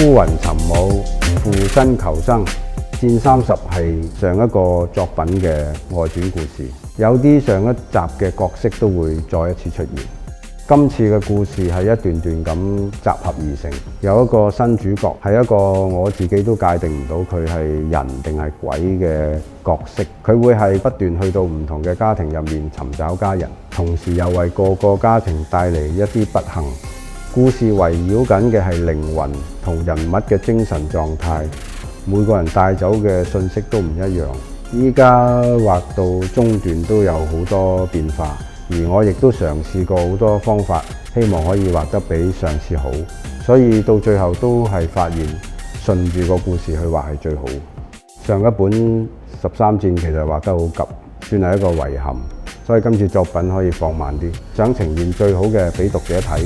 烏雲尋母，負薪求生。戰30係上一個作品嘅外傳故事，有啲上一集嘅角色都會再一次出現。今次嘅故事係一段段咁集合而成，有一個新主角，係一個我自己都界定唔到佢係人定係鬼嘅角色。佢會係不斷去到唔同嘅家庭入面尋找家人，同時又為個個家庭帶嚟一啲不幸。故事圍繞緊嘅係靈魂同人物嘅精神狀態，每個人帶走嘅信息都唔一樣。依家畫到中段都有好多變化，而我亦都嘗試過好多方法，希望可以畫得比上次好。所以到最後都係發現順住個故事去畫係最好。上一本13戰其實畫得好急，算係一個遺憾。所以今次作品可以放慢啲，想呈現最好嘅俾讀者睇。